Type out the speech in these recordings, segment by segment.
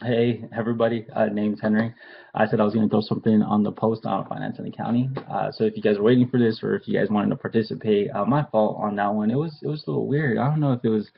Hey, everybody. Name's Henry. I said I was going to throw something on the post on finance and accounting. So if you guys are waiting for this or if you guys wanted to participate, my fault on that one. It was a little weird. I don't know if it was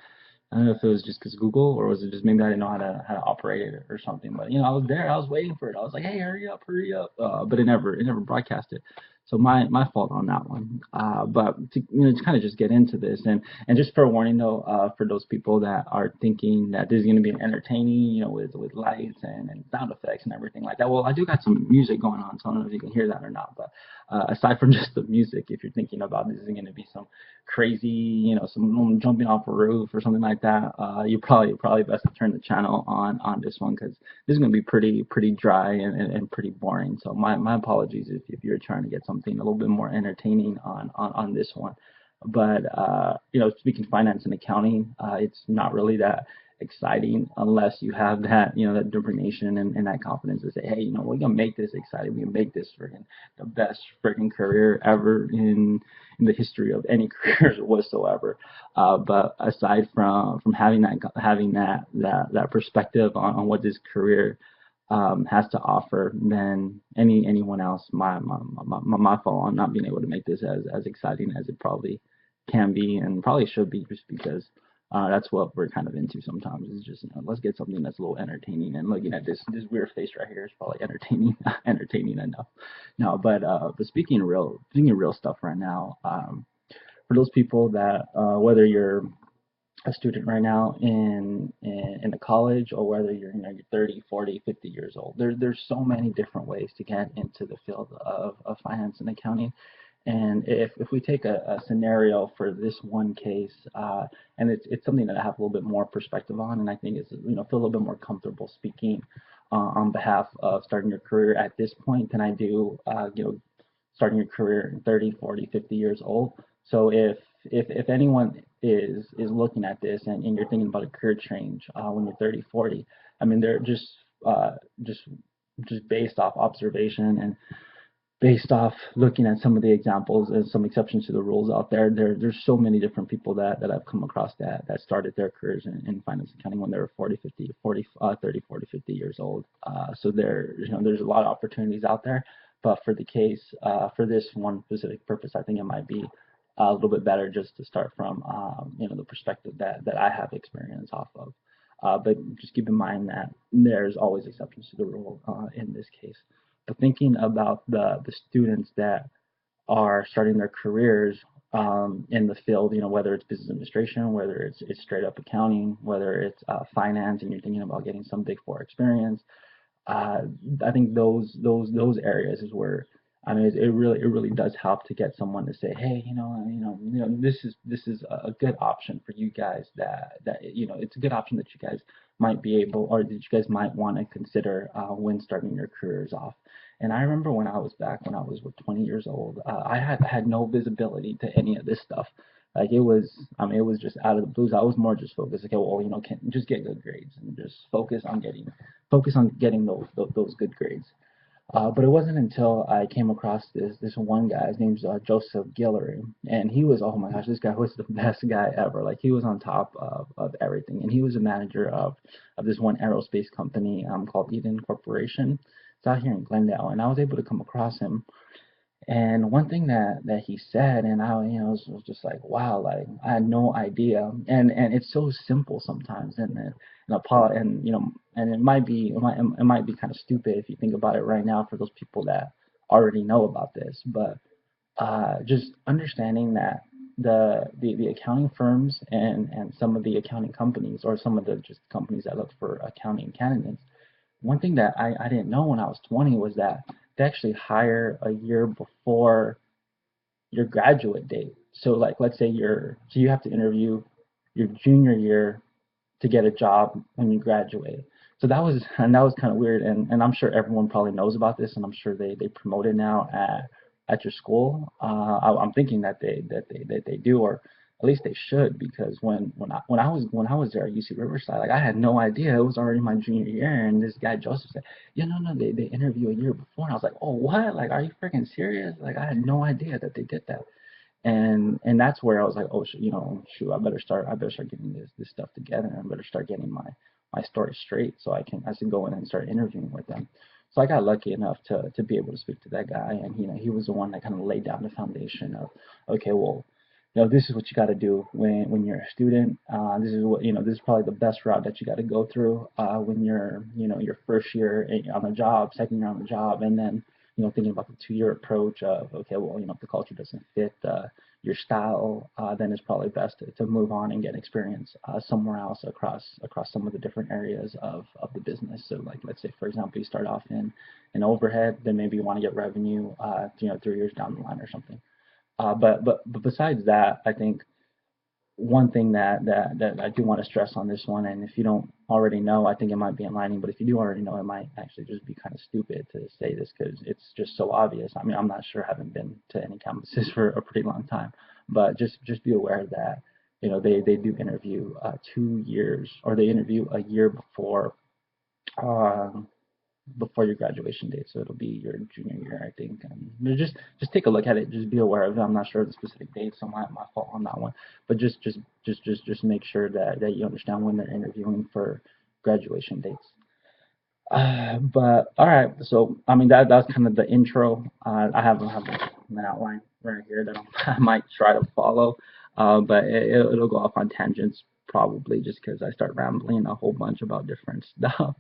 just because Google or was it just maybe I didn't know how to operate it or something. But I was there. I was waiting for it. I was like, hey, hurry up, hurry up. But it never broadcasted. So my fault on that one. But to kind of just get into this and just for a warning though, for those people that are thinking that this is going to be entertaining, with lights and sound effects and everything like that. Well, I do got some music going on, so I don't know if you can hear that or not. But aside from just the music, if you're thinking about this is going to be some crazy, someone jumping off a roof or something like that, you probably best to turn the channel on this one because this is going to be pretty dry and pretty boring. So my apologies if you're trying to get something a little bit more entertaining on this one. But speaking finance and accounting, it's not really that exciting unless you have that determination and that confidence to say, hey, we're gonna make this exciting. We can make this freaking the best freaking career ever in the history of any careers whatsoever. But aside from having that perspective on what this career has to offer than anyone else, my fault on not being able to make this as exciting as it probably can be and probably should be, just because that's what we're kind of into sometimes. Is just let's get something that's a little entertaining. And looking at this weird face right here is probably entertaining entertaining enough. No, but speaking real stuff right now. For those people that whether you're a student right now in a college or whether you're 30, 40, 50 years old, there's so many different ways to get into the field of finance and accounting. And if we take a scenario for this one case, and it's something that I have a little bit more perspective on, and I think is feel a little bit more comfortable speaking on behalf of starting your career at this point than I do starting your career in 30, 40, 50 years old. So if anyone is looking at this and you're thinking about a career change when you're 30, 40, I mean they're uh, just just based off observation and based off looking at some of the examples and some exceptions to the rules out there's so many different people that I've come across that started their careers in finance accounting when they were 40, 50, 40, 30, 40, 50 years old. So there's a lot of opportunities out there, but for the case, for this one specific purpose, I think it might be a little bit better just to start from, the perspective that I have experience off of. But just keep in mind that there's always exceptions to the rule in this case. But thinking about the students that are starting their careers in the field, whether it's business administration, whether it's straight up accounting, whether it's finance, and you're thinking about getting some Big Four experience, uh, I think those areas is where I mean it really does help to get someone to say, hey, this is a good option for you guys that it's a good option that you guys might be able or that you guys might want to consider when starting your careers off. And I remember when I was 20 years old, I had no visibility to any of this stuff. Like it was just out of the blues. I was more just focused, okay, well, can just get good grades and just focus on getting those good grades. But it wasn't until I came across this one guy. His name's Joseph Guillory, and he was, oh my gosh, this guy was the best guy ever. Like he was on top of everything, and he was a manager of this one aerospace company called Eden Corporation. It's out here in Glendale, and I was able to come across him. And one thing that he said, and I was just like, wow, like I had no idea. And it's so simple sometimes, and it might be kind of stupid if you think about it right now for those people that already know about this, but just understanding that the accounting firms and some of the accounting companies or some of the just companies that look for accounting candidates, one thing that I didn't know when I was 20 was that they actually hire a year before your graduate date. So like let's say you have to interview your junior year to get a job when you graduate. So that was kind of weird, and I'm sure everyone probably knows about this, and I'm sure they promote it now at your school. I'm thinking that they do, or at least they should, because when I was there at UC Riverside, like I had no idea it was already my junior year, and this guy Joseph said, yeah, no, they interview a year before, and I was like, oh what? Like, are you freaking serious? Like I had no idea that they did that. And that's where I was like, oh, shoot, I better start getting this stuff together. I better start getting my story straight, so I can go in and start interviewing with them. So I got lucky enough to be able to speak to that guy, and he was the one that kind of laid down the foundation of, okay, well, this is what you got to do when you're a student. This is what this is probably the best route that you got to go through when you're your first year on the job, second year on the job, and then thinking about the 2-year approach of, okay, well, if the culture doesn't fit your style, then it's probably best to move on and get experience somewhere else across some of the different areas of the business. So, like, let's say, for example, you start off in overhead, then maybe you want to get revenue 3 years down the line or something. But besides that, I think one thing that I do want to stress on this one, and if you don't already know, I think it might be enlightening, but if you do already know, it might actually just be kind of stupid to say this because it's just so obvious. I mean, I'm not sure, I haven't been to any campuses for a pretty long time, but just be aware that they do interview 2 years, or they interview a year uh, before your graduation date, so it'll be your junior year, I think. And just take a look at it. Just be aware of it. I'm not sure of the specific dates, so my fault on that one. But just make sure that you understand when they're interviewing for graduation dates. But all right, so I mean that's kind of the intro. I have an outline right here that I might try to follow, but it'll go off on tangents probably just because I start rambling a whole bunch about different stuff.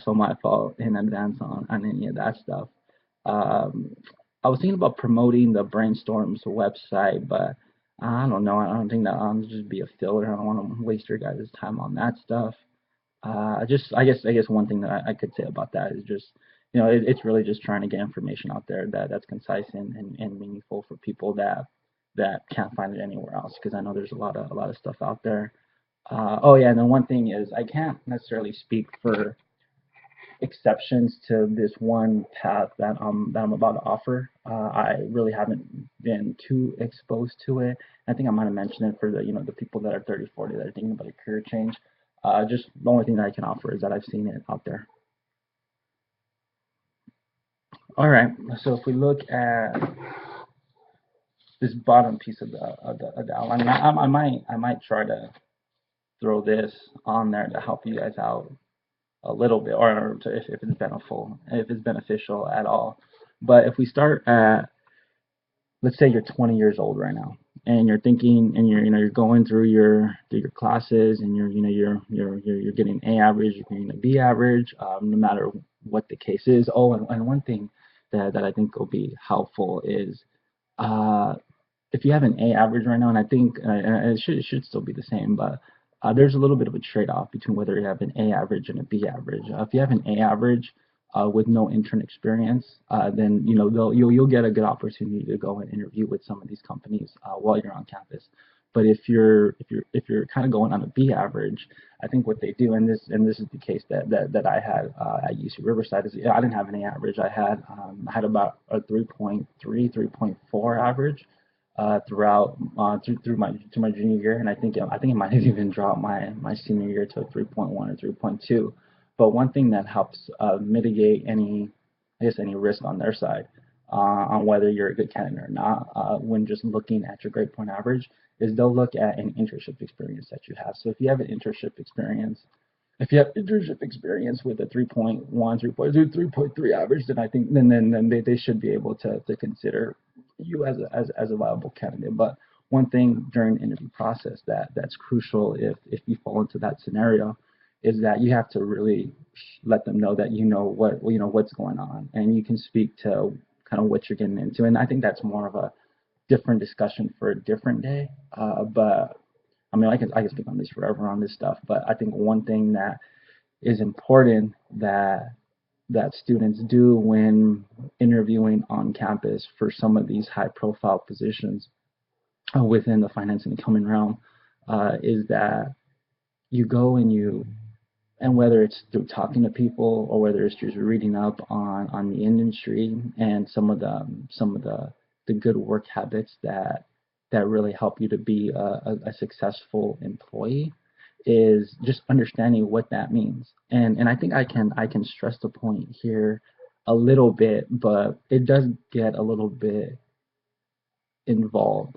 So my fault in advance on any of that stuff. Um, I was thinking about promoting the Brainstorms website, but I don't know. I don't think that I'll just be a filler. I don't want to waste your guys' time on that stuff. I guess one thing that I could say about that is just it's really just trying to get information out there that's concise and meaningful for people that can't find it anywhere else, because I know there's a lot of stuff out there. Oh yeah, and then one thing is I can't necessarily speak for exceptions to this one path that I'm about to offer. I really haven't been too exposed to it. I think I might have mentioned it for the people that are 30, 40 that are thinking about a career change. Just the only thing that I can offer is that I've seen it out there. All right, so if we look at this bottom piece of the outline, I might try to throw this on there to help you guys out a little bit, or if it's beneficial at all. But if we start at, let's say you're 20 years old right now, and you're thinking, and you're going through your classes, and you're getting A average, you're getting a B average, no matter what the case is. Oh, and one thing that I think will be helpful is uh, if you have an A average right now, and I think it should still be the same, but there's a little bit of a trade-off between whether you have an A average and a B average. If you have an A average with no intern experience, then you'll get a good opportunity to go and interview with some of these companies while you're on campus. But if you're kind of going on a B average, I think what they do, and this is the case that I had at UC Riverside, is I didn't have an A average. I had about a 3.3, 3.4 average throughout through my junior year, and I think it might have even dropped my senior year to a 3.1 or 3.2. But one thing that helps mitigate any risk on their side on whether you're a good candidate or not, when just looking at your grade point average, is they'll look at an internship experience that you have. So if you have internship experience with a 3.1, 3.2, 3.3 average, then I think then they should be able to consider you as a viable candidate. But one thing during the interview process that's crucial if you fall into that scenario is that you have to really let them know that what's going on, and you can speak to kind of what you're getting into. And I think that's more of a different discussion for a different day. But I mean, I can speak on this forever on this stuff. But I think one thing that is important that students do when interviewing on campus for some of these high profile positions within the finance and accounting realm is that you go and whether it's through talking to people or whether it's just reading up on the industry and some of the good work habits that really help you to be a successful employee, is just understanding what that means. And I think I can stress the point here a little bit, but it does get a little bit involved.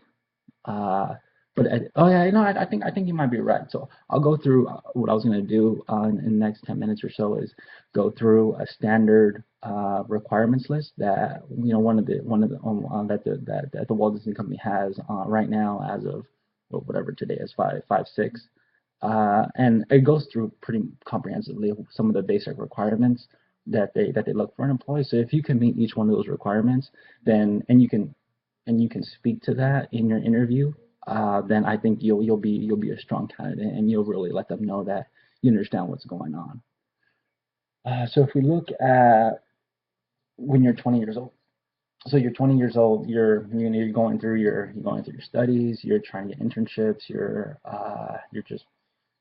Uh, But oh yeah, I think you might be right. So I'll go through what I was going to do in the next 10 minutes or so is go through a standard requirements list that that the Walt Disney Company has right now as of well, whatever today is 5/6, and it goes through pretty comprehensively some of the basic requirements that they look for an employee. So if you can meet each one of those requirements, then and you can speak to that in your interview, then I think you'll be a strong candidate, and you'll really let them know that you understand what's going on. So if we look at when you're 20 years old, so you're 20 years old, you're going through your studies, you're trying to get internships, you're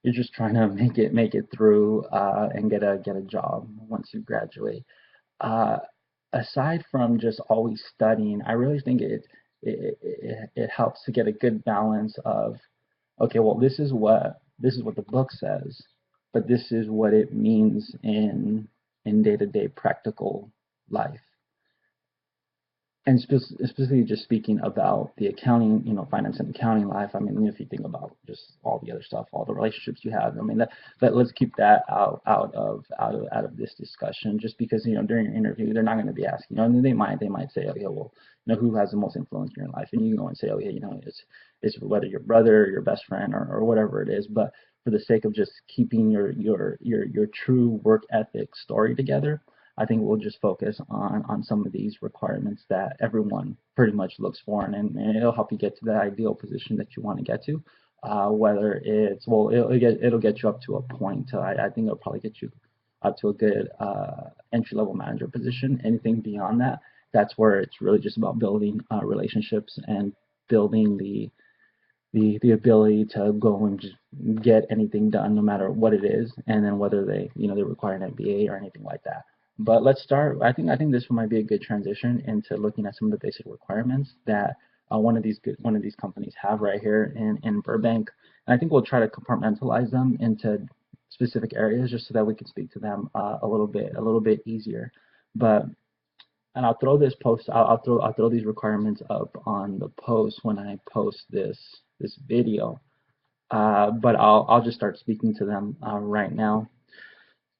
just trying to make it through and get a job once you graduate. Uh, Aside from just always studying, I really think it helps to get a good balance of okay, well, this is what the book says, but this is what it means in day-to-day practical life. And specifically just speaking about the accounting, finance and accounting life. I mean, if you think about just all the other stuff, all the relationships you have, I mean, let's keep that out of this discussion, just because during your interview they're not going to be asking, and they might say, okay, well, who has the most influence in your life, and you can go and say, okay, it's whether your brother, your best friend, or whatever it is, but for the sake of just keeping your true work ethic story together, I think we'll just focus on some of these requirements that everyone pretty much looks for, and it'll help you get to the ideal position that you want to get to. Whether it's well, it'll get you up to a point. I think it'll probably get you up to a good entry level manager position. Anything beyond that, that's where it's really just about building relationships and building the ability to go and just get anything done, no matter what it is, and then whether they require an MBA or anything like that. But let's start. I think this might be a good transition into looking at some of the basic requirements that one of these companies have right here in Burbank. And I think we'll try to compartmentalize them into specific areas just so that we can speak to them a little bit easier. But and I'll throw this post. I'll throw these requirements up on the post when I post this video. But I'll just start speaking to them right now.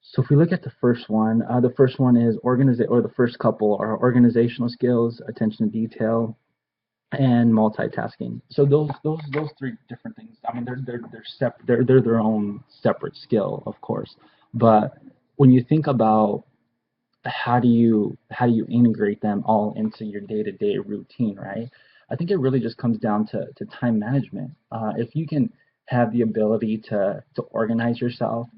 So if we look at the first one is the first couple are organizational skills, attention to detail, and multitasking. So those three different things. I mean, they're their own separate skill, of course. But when you think about how do you integrate them all into your day-to-day routine, right? I think it really just comes down to time management. If you can have the ability to organize yourself,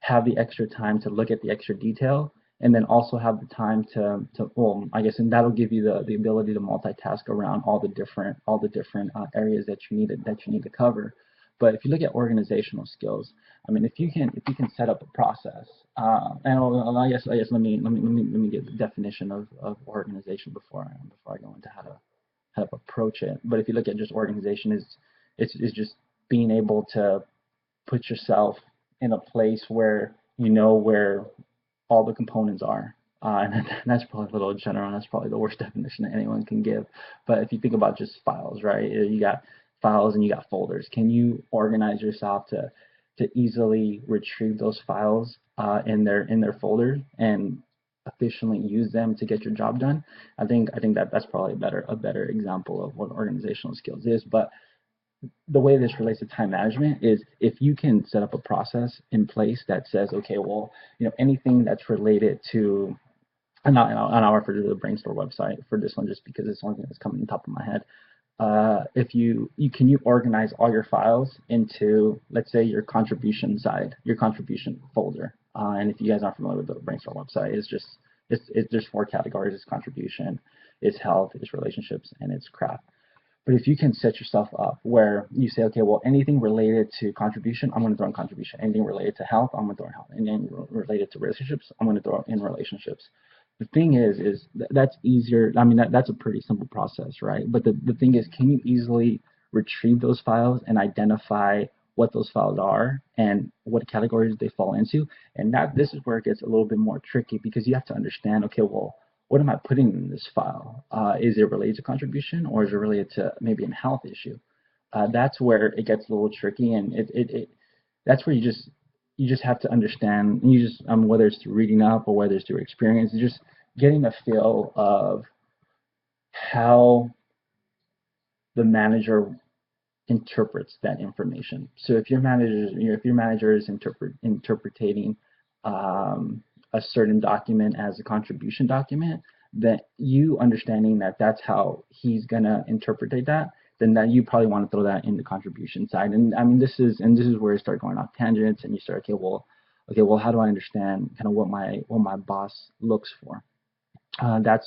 have the extra time to look at the extra detail, and then also have the time to well, I guess, and that'll give you the ability to multitask around all the different areas that you need to cover. But if you look at organizational skills, I mean, if you can set up a process, I guess let me give the definition of organization before I go into how to approach it. But if you look at just organization, is just being able to put yourself in a place where you know where all the components are. And that's probably a little general, and that's probably the worst definition that anyone can give. But if you think about just files, right? You got files and you got folders. Can you organize yourself to easily retrieve those files in their folder and efficiently use them to get your job done? I think that that's probably a better example of what organizational skills is. But the way this relates to time management is if you can set up a process in place that says, okay, well, anything that's related to, and I'll refer to the Brainstorm website for this one just because it's the only thing that's coming on top of my head. If you organize all your files into, let's say, your contribution folder. And if you guys aren't familiar with the Brainstorm website, it's there's four categories: it's contribution, it's health, it's relationships, and it's craft. But if you can set yourself up where you say, okay, well, anything related to contribution, I'm going to throw in contribution. Anything related to health, I'm going to throw in health. Anything related to relationships, I'm going to throw in relationships. The thing is that's easier. I mean, that's a pretty simple process, right? But the thing is, can you easily retrieve those files and identify what those files are and what categories they fall into? And this is where it gets a little bit more tricky because you have to understand, okay, well, what am I putting in this file? Is it related to contribution, or is it related to maybe a health issue? that's where it gets a little tricky, and that's where you just have to understand. You just whether it's through reading up or whether it's through experience, just getting a feel of how the manager interprets that information. So if your manager is interpreting a certain document as a contribution document, that you understanding that that's how he's gonna interpret that, then that you probably want to throw that in the contribution side. And I mean, this is where you start going off tangents, and you start, okay, well, how do I understand kind of what my boss looks for? That's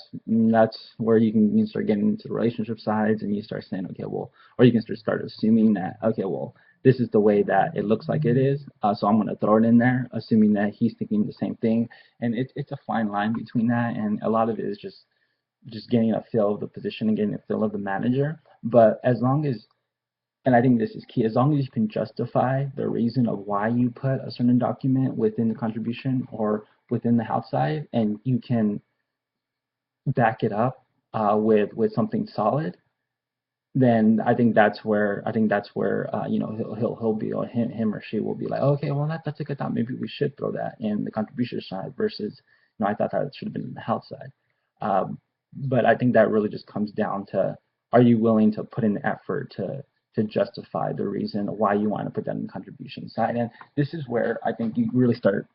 where you can start getting into the relationship sides, and you start saying, okay, well, or you can start assuming that, okay, well, this is the way that it looks like it is, so I'm going to throw it in there, assuming that he's thinking the same thing. And it's a fine line between that, and a lot of it is just getting a feel of the position and getting a feel of the manager. But as long as, and I think this is key, as long as you can justify the reason of why you put a certain document within the contribution or within the house side, and you can back it up with something solid, then I think that's where you know, he'll be, or him or she will be like, okay, well, that's a good thought. Maybe we should throw that in the contribution side versus, you know, I thought that it should have been in the health side. But I think that really just comes down to, are you willing to put in the effort to justify the reason why you want to put that in the contribution side? And this is where I think you really start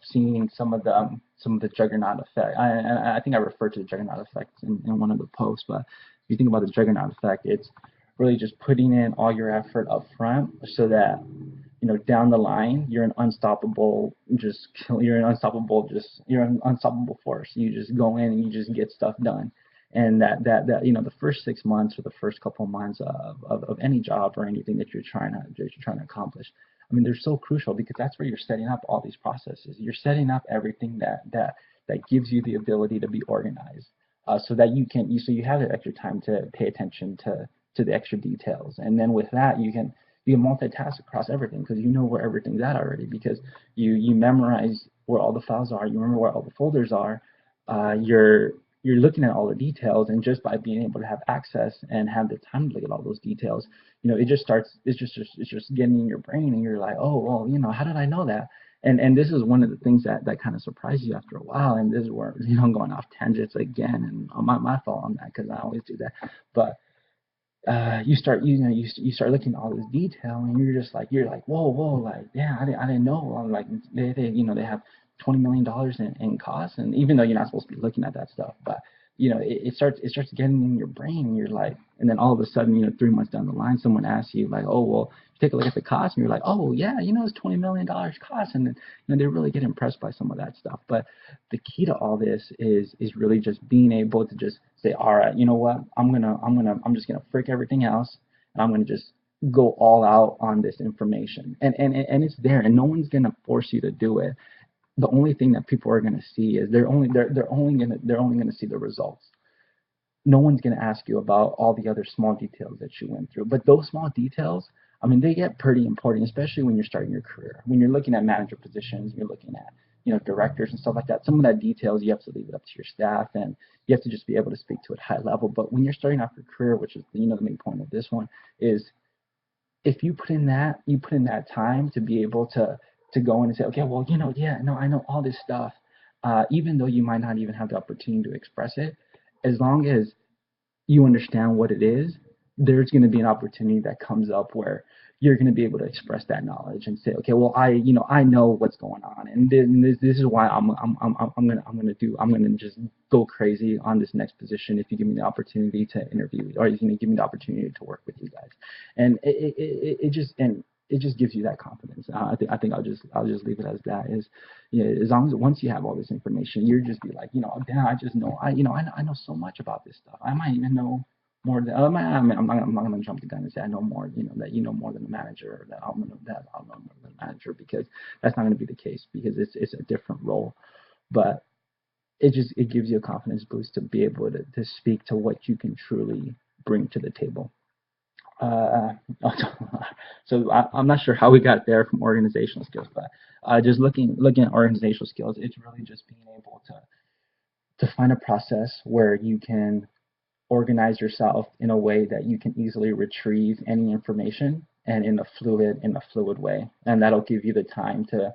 seeing some of the juggernaut effect. I think I referred to the juggernaut effect in one of the posts, but if you think about the juggernaut effect, it's really just putting in all your effort up front so that, you know, down the line you're an unstoppable you're an unstoppable force. You just go in and you just get stuff done. And that you know, the first 6 months or the first couple of months of any job or anything that you're trying to accomplish, I mean, they're so crucial because that's where you're setting up all these processes. You're setting up everything that gives you the ability to be organized, so that so you have the extra time to pay attention to the extra details. And then with that, you can multitask across everything because you know where everything's at already, because you memorize where all the files are, you remember where all the folders are. You're looking at all the details, and just by being able to have access and have the time to look at all those details, you know, it's just getting in your brain, and you're like, oh, well, you know, how did I know that? And this is one of the things that kind of surprises you after a while. And this is where, you know, I'm going off tangents again, and my fault on that because I always do that. But you start looking at all this detail, and you're like, whoa, like, yeah, I didn't know. I'm like, they you know, they have $20 million in costs, and even though you're not supposed to be looking at that stuff, but you know, it starts getting in your brain, and you're like, and then all of a sudden, you know, 3 months down the line, someone asks you like, oh, well, take a look at the cost, and you're like, oh yeah, you know, it's $20 million cost, and then, you know, they really get impressed by some of that stuff. But the key to all this is really just being able to just say, all right, you know what, I'm just gonna frick everything else, and I'm gonna just go all out on this information, and it's there, and no one's gonna force you to do it. The only thing that people are going to see is they're only going to see the results. No one's going to ask you about all the other small details that you went through. But those small details, I mean, they get pretty important, especially when you're starting your career. When you're looking at manager positions, you're looking at, you know, directors and stuff like that. Some of that details you have to leave it up to your staff, and you have to just be able to speak to it high level. But when you're starting off your career, which is, you know, the main point of this one, is if you put in that time to be able to go in and say, okay, well, you know, yeah, no, I know all this stuff, even though you might not even have the opportunity to express it, as long as you understand what it is, there's going to be an opportunity that comes up where you're going to be able to express that knowledge and say, okay, well, you know, I know what's going on, and this is why I'm gonna just go crazy on this next position if you give me the opportunity to interview, or if you give me the opportunity to work with you guys. And it just gives you that confidence. I think I'll just leave it as that. Is, you know, as long as once you have all this information, you're just be like, you know, damn, I just know, I know so much about this stuff. I might even know more than, I'm not going to jump the gun and say I know more, you know, that you know more than the manager, or that I'll know more than the manager, because that's not going to be the case, because it's a different role. But it gives you a confidence boost to be able to speak to what you can truly bring to the table. Uh, so I'm not sure how we got there from organizational skills, but just looking at organizational skills, it's really just being able to find a process where you can organize yourself in a way that you can easily retrieve any information and in a fluid way, and that'll give you the time to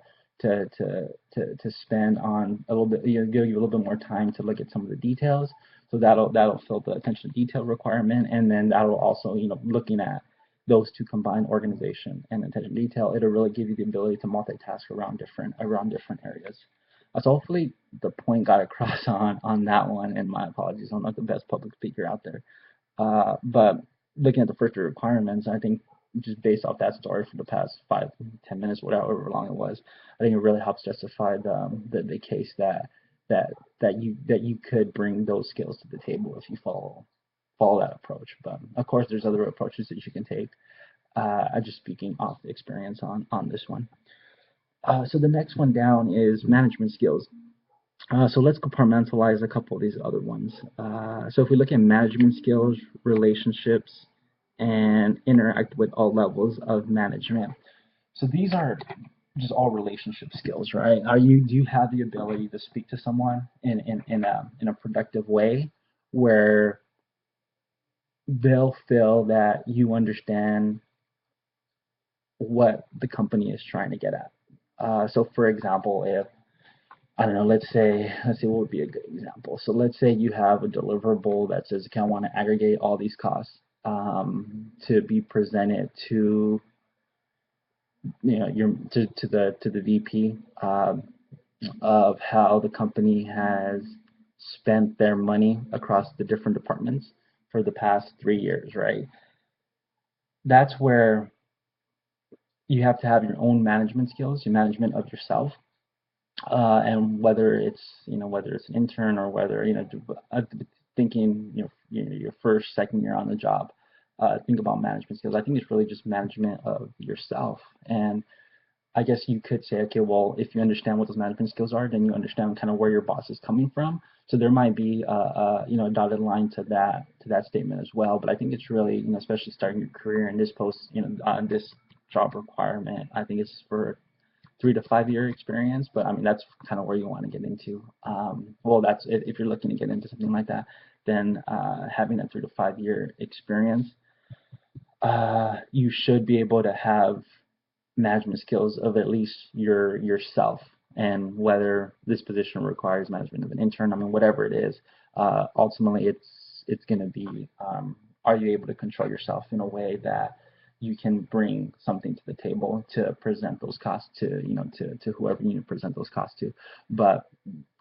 spend on a little bit, give you a little bit more time to look at some of the details. So that'll fill the attention to detail requirement, and then that'll also, looking at those two combined, organization and attention to detail, it'll really give you the ability to multitask around different areas. So hopefully the point got across on that one, and my apologies, I'm not the best public speaker out there. But looking at the first three requirements, I think just based off that story for the past 5-10 minutes, whatever long it was, I think it really helps justify the case that you could bring those skills to the table if you follow that approach. But of course, there's other approaches that you can take. I'm just speaking off experience on this one. So the next one down is management skills. So let's compartmentalize a couple of these other ones. So if we look at management skills, relationships, and interact with all levels of management. So these are just all relationship skills, right? Do you have the ability to speak to someone in a productive way where they'll feel that you understand what the company is trying to get at? So for example, if I don't know, let's say what would be a good example. So let's say you have a deliverable that says, okay, I want to aggregate all these costs to be presented to to the VP of how the company has spent their money across the different departments for the past 3 years, right? That's where you have to have your own management skills, your management of yourself, and whether it's an intern or whether thinking your first, second year on the job, think about management skills. I think it's really just management of yourself. And I guess you could say, okay, well, if you understand what those management skills are, then you understand kind of where your boss is coming from. So there might be a dotted line to that statement as well. But I think it's really, especially starting your career in this post, this job requirement, I think it's for 3 to 5 year experience, but I mean that's kind of where you want to get into. Well, that's it. If you're looking to get into something like that, then having a 3 to 5 year experience, you should be able to have management skills of at least yourself, and whether this position requires management of an intern, I mean whatever it is, ultimately it's going to be, are you able to control yourself in a way that you can bring something to the table to present those costs to whoever you need to present those costs to. But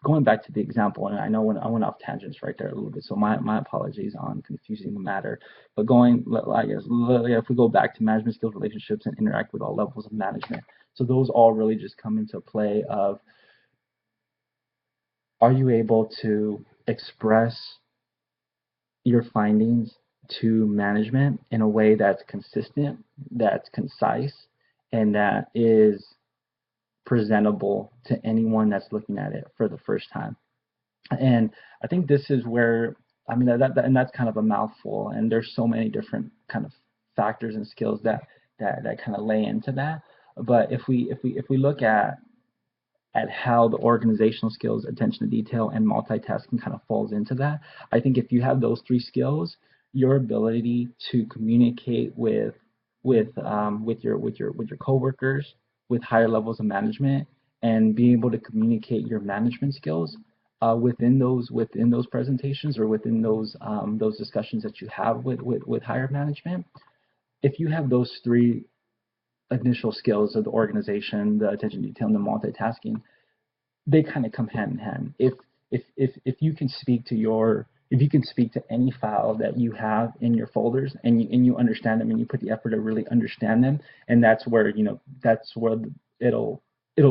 going back to the example, and I know I went off tangents right there a little bit, so my apologies on confusing the matter. But I guess if we go back to management skills, relationships, and interact with all levels of management, so those all really just come into play of, are you able to express your findings to management in a way that's consistent, that's concise, and that is presentable to anyone that's looking at it for the first time. And I think this is where, I mean, and that's kind of a mouthful, and there's so many different kind of factors and skills that kind of lay into that. But if we look at how the organizational skills, attention to detail, and multitasking kind of falls into that, I think if you have those 3 skills, your ability to communicate with your coworkers, with higher levels of management, and be able to communicate your management skills within those presentations, or within those discussions that you have with higher management. If you have those 3 initial skills of the organization, the attention to detail, and the multitasking, they kind of come hand in hand. If you can speak to any file that you have in your folders, and you understand them, and you put the effort to really understand them, and that's where it'll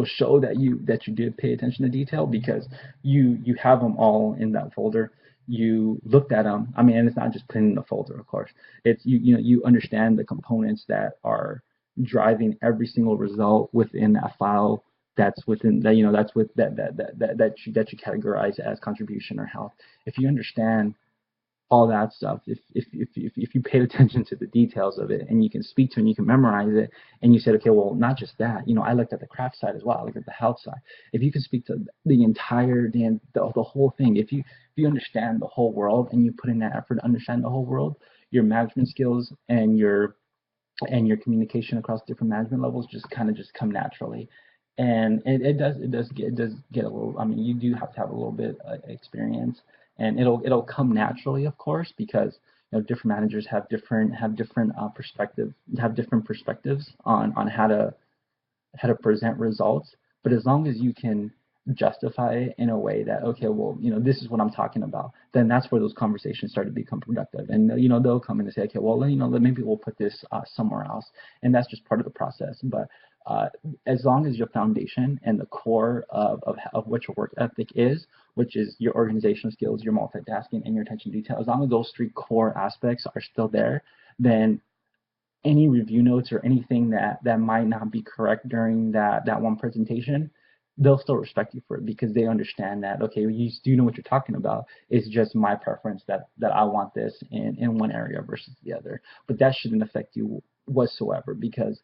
show that you did pay attention to detail, because you have them all in that folder. You looked at them. I mean, and it's not just putting in the folder, of course. It's you understand the components that are driving every single result within that file. That's within that, that's that you categorize as contribution or health. If you understand all that stuff, if you paid attention to the details of it and you can speak to it and you can memorize it, and you said, okay, well, not just that, I looked at the craft side as well, I looked at the health side. If you can speak to the entire the whole thing, if you understand the whole world and you put in that effort to understand the whole world, your management skills and your communication across different management levels just kind of just come naturally. And it does get a little, I mean, you do have to have a little bit experience, and it'll come naturally, of course, because different managers have different perspectives on how to present results. But as long as you can justify it in a way that, okay, well, this is what I'm talking about, then that's where those conversations start to become productive. And they'll come in and say, okay, well, maybe we'll put this somewhere else, and that's just part of the process. But as long as your foundation and the core of what your work ethic is, which is your organizational skills, your multitasking, and your attention to detail, as long as those three core aspects are still there, then any review notes or anything that might not be correct during that one presentation, they'll still respect you for it, because they understand that, okay, you do know what you're talking about. It's just my preference that I want this in one area versus the other. But that shouldn't affect you whatsoever, because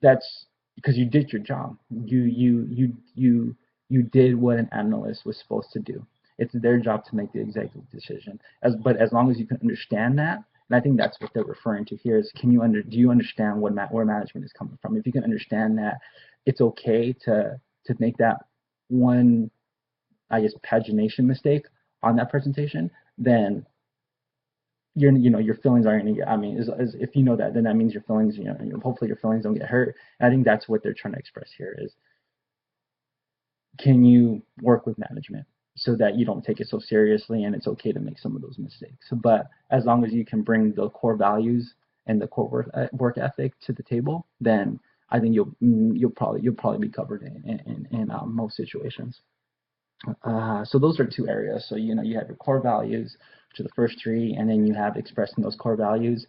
that's because you did your job. You did what an analyst was supposed to do. It's their job to make the executive decision. But as long as you can understand that, and I think that's what they're referring to here, is do you understand where management is coming from? If you can understand that it's okay to make that one, I guess, pagination mistake on that presentation, then your feelings aren't gonna get, I mean, if you know that, then that means your feelings, hopefully your feelings don't get hurt. And I think that's what they're trying to express here is, can you work with management so that you don't take it so seriously and it's okay to make some of those mistakes. But as long as you can bring the core values and the core work ethic to the table, then I think you'll probably be covered in most situations. So those are two areas. So you have your core values, which are the first three, and then you have expressing those core values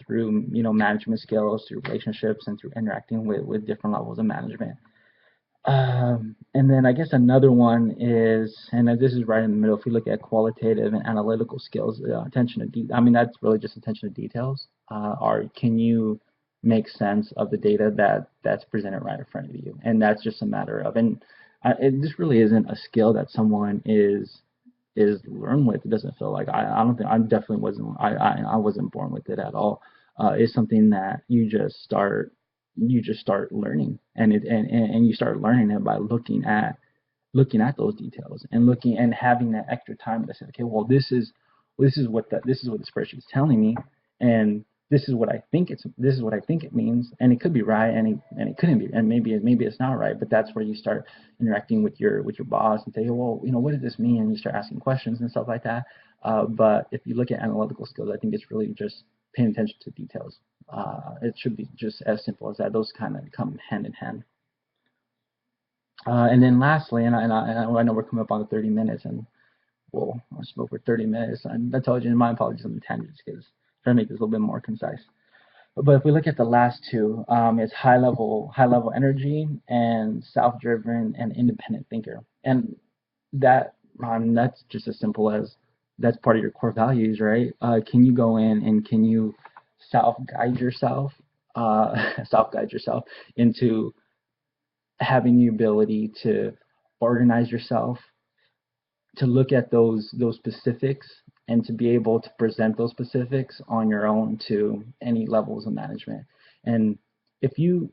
through management skills, through relationships, and through interacting with different levels of management. And then I guess another one is, and this is right in the middle. If we look at qualitative and analytical skills, attention to I mean, that's really just attention to details. Or can you make sense of the data that's presented right in front of you? And that's just a matter of, and this really isn't a skill that someone is learned with. It doesn't feel like, I don't think, I definitely wasn't, I wasn't born with it at all. It's something that you just start learning, and you start learning it by looking at those details and looking and having that extra time to say, okay, well, this is what the spreadsheet is telling me, and this is what I think it means, and it could be right, and it couldn't be, and maybe it's not right. But that's where you start interacting with your boss and say, well, what does this mean? And you start asking questions and stuff like that. But if you look at analytical skills, I think it's really just paying attention to details. It should be just as simple as that. Those kind of come hand in hand. And then lastly, and I know we're coming up on the 30 minutes, and well, I spoke for 30 minutes. And I told you, my apologies on the tangents, because trying to make this a little bit more concise. But if we look at the last two, it's high level energy and self-driven and independent thinker. And that's just as simple as, that's part of your core values, right? Can you go in and can you self-guide yourself into having the ability to organize yourself, to look at those specifics, and to be able to present those specifics on your own to any levels of management. And if you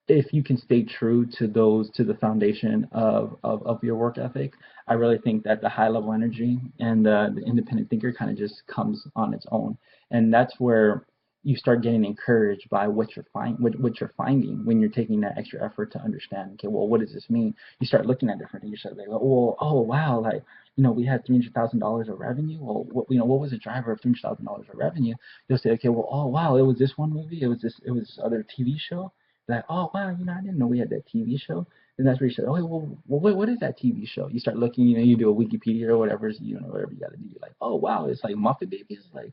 can stay true to the foundation of your work ethic, I really think that the high level energy and the independent thinker kind of just comes on its own. And that's where you start getting encouraged by what you're finding when you're taking that extra effort to understand, okay, well, what does this mean? You start looking at different things. You start like, well, oh wow, like, we had $300,000 of revenue. Well, what was the driver of $300,000 of revenue? You'll say, okay, well, oh wow, it was this one movie, it was this other TV show. Like, oh wow, I didn't know we had that TV show. And that's where you say, okay, well, what is that TV show? You start looking, you do a Wikipedia or whatever, whatever you got to do. You're like, oh wow, it's like Muppet Babies. Like,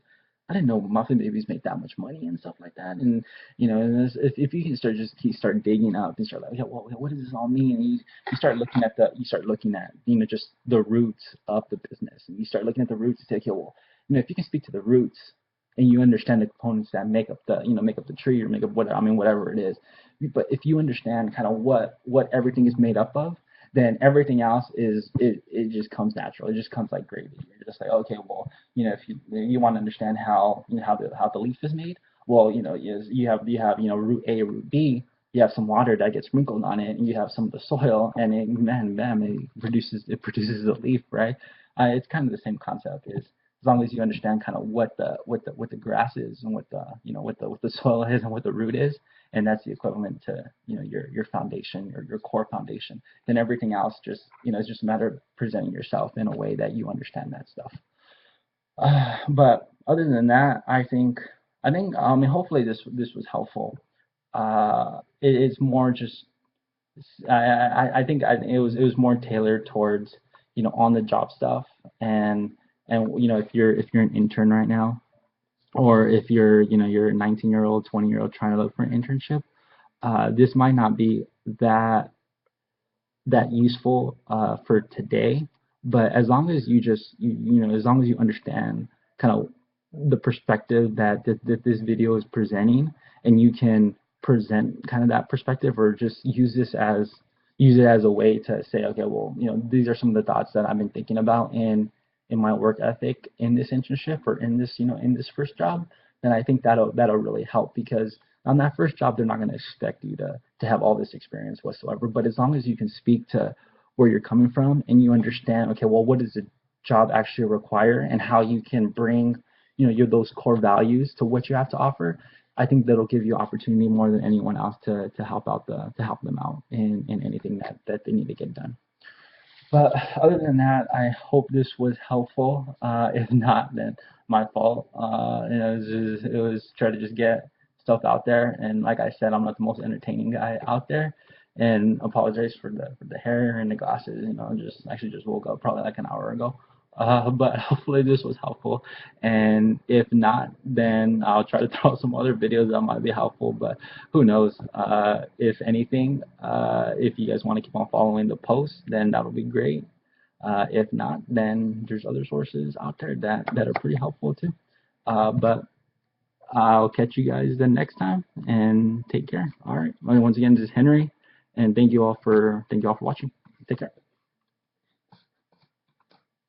I didn't know muffin babies make that much money and stuff like that. And and if you can start digging up and start like, yeah, well, what does this all mean? And you start looking at just the roots of the business, and you start looking at the roots and say, okay, well, if you can speak to the roots and you understand the components that make up the tree or make up whatever it is, but if you understand kind of what everything is made up of, then everything else it just comes natural. It just comes like gravy. You're just like, okay, well, if you want to understand how how the leaf is made, well, you have root A, root B. You have some water that gets sprinkled on it, and you have some of the soil, and bam, it produces a leaf, right? It's kind of the same concept. Is as long as you understand kind of what the grass is and what the soil is and what the root is, and that's the equivalent to your foundation, your core foundation. Then everything else just it's just a matter of presenting yourself in a way that you understand that stuff. But other than that, I mean hopefully this was helpful. It's more just it was more tailored towards on the job stuff. And if you're an intern right now, or if you're a 19-year-old, 20-year-old trying to look for an internship, this might not be that useful for today. But as long as as long as you understand kind of the perspective that this video is presenting, and you can present kind of that perspective, or just use it as a way to say, okay, well, these are some of the thoughts that I've been thinking about in my work ethic in this internship, or in this first job. Then I think that'll really help, because on that first job, they're not going to expect you to have all this experience whatsoever. But as long as you can speak to where you're coming from, and you understand, okay, well, what does the job actually require, and how you can bring, those core values to what you have to offer, I think that'll give you opportunity more than anyone else to help them out in anything that they need to get done. But other than that, I hope this was helpful. If not, then my fault. It was try to just get stuff out there. And like I said, I'm not the most entertaining guy out there. And apologize for the hair and the glasses. Just woke up probably like an hour ago. But hopefully this was helpful. And if not, then I'll try to throw some other videos that might be helpful. But who knows? If anything, if you guys want to keep on following the posts, then that'll be great. If not, then there's other sources out there that are pretty helpful too. But I'll catch you guys the next time, and take care. All right. Once again, this is Henry, and thank you all for watching. Take care.